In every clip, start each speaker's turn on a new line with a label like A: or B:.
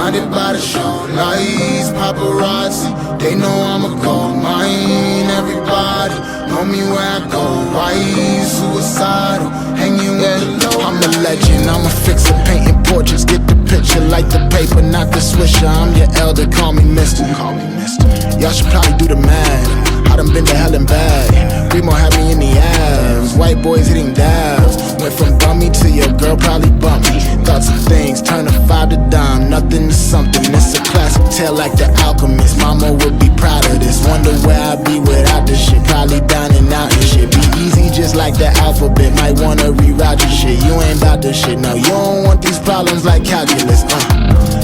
A: blinded by the show lights, paparazzi, they know I'm a gold mine. Everybody know me where I go, right? Suicidal, hanging with the low. I'm a legend, I'm a fixer, painting portraits, get the picture, like the paper, not the swisher. I'm your elder, call me mister. Y'all should probably do the math. I done been to hell and back. Remo had me in the abs. White boys hitting dabs. Went from bummy to your girl probably bumped me. Thought some things, turn a 5 to dime, nothing to something. It's a classic tale like The Alchemist. Mama would be proud of this. Wonder where I'd be without this shit. Probably dining out and shit. Be easy just like the alphabet. Might wanna reroute your shit. You ain't about this shit, no. You don't want these problems like calculus.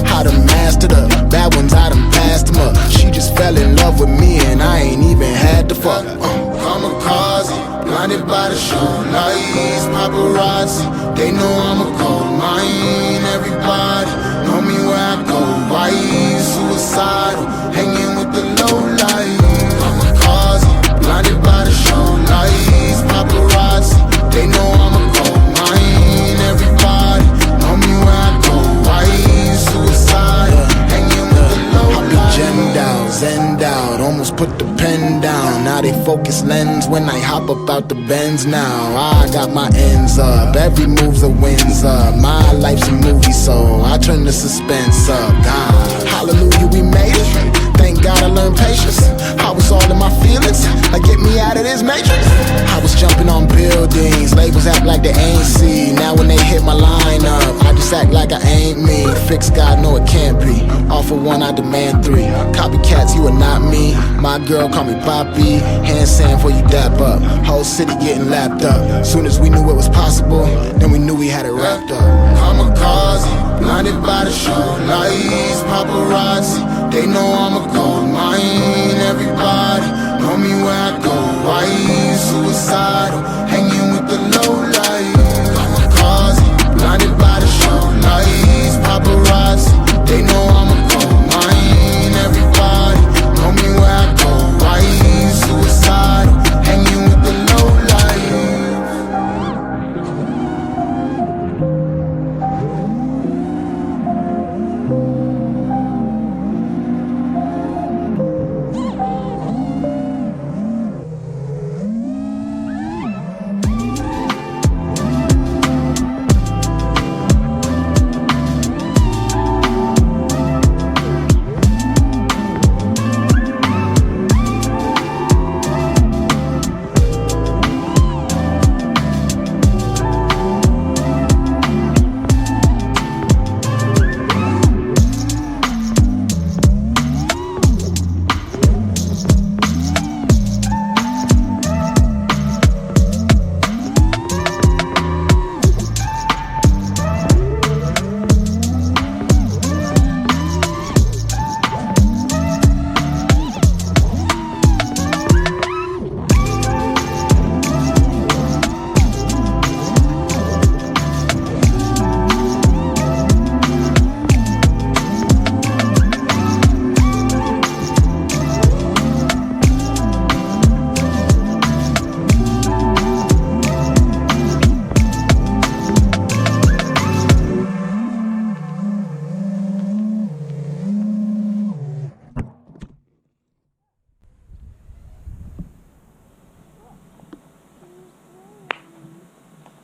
A: How to master the bad ones, I done passed them up. She just fell in love with me and I ain't even had to fuck. Kamikaze, blinded by the show lights, paparazzi, they know I'm a gold mine. Everybody know me where I go, right? Suicidal, hanging with the low light. Kamikaze, blinded by the show lights, paparazzi, they know I'm a gold mine. Everybody know me where I go, right? Suicidal, hanging with the low light. I be gemmed out, zenned out, almost put the pen down. Now they focus lens when I hop up out the Benz now. I got my ends up, every move's a wins up. My life's a movie, so I turn the suspense up. God, hallelujah, we made it. Thank God I learned patience. I was all in my feelings, like get me out of this matrix. I was jumping on buildings, labels act like they ain't see. Now when they hit my line up, I just act like I ain't me. Fix God, no it can't be. Offer one, I demand three. Copycats, you are not me. My girl call me Poppy. Hand sand for you dap up. Whole city getting lapped up. Soon as we knew it was possible, then we knew we had it wrapped up. Kamikaze, blinded by the show lights, paparazzi, they know I'm a gold mine. Everybody know me where I go, right? Suicidal, hanging with the low light. Kamikaze, blinded by the show lights, paparazzi, they know I'm a gold mine. Everybody know me where I go, right? Suicidal, hanging with the low light.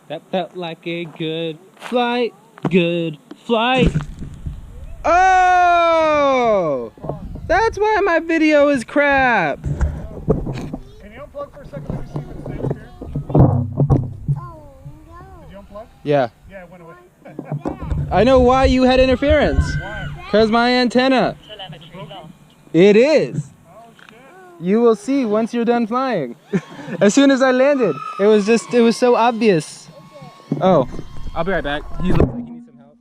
B: That felt like a good flight, good flight. Oh! That's why my video is crap.
C: Can you unplug for a second? Let me see if it's here.
D: Oh, no.
C: Did you unplug?
B: Yeah.
C: Yeah, it went away.
B: I know why you had interference.
C: Why?
B: Because my antenna. It is.
C: Oh, shit.
B: You will see once you're done flying. As soon as I landed, it was so obvious. Oh, I'll be right back. He looks like he needs some help.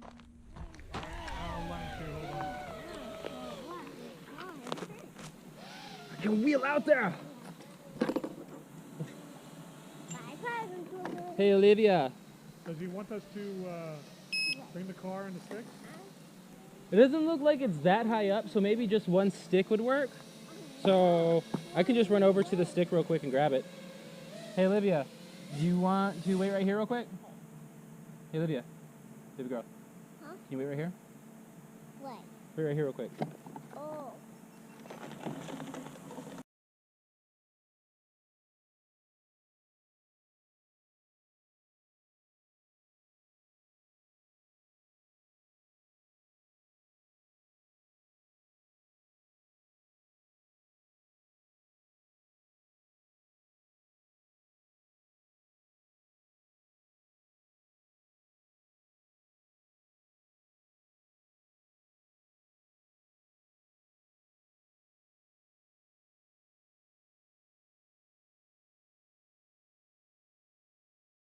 B: I can wheel out there. Hey, Olivia.
C: Does he want us to bring the car and the stick?
B: It doesn't look like it's that high up, so maybe just one stick would work. So I can just run over to the stick real quick and grab it. Hey, Olivia, do you want to wait right here real quick? Hey, Olivia, baby girl.
D: Huh?
B: Can you wait right here?
D: What?
B: Wait right here real quick.
D: Oh.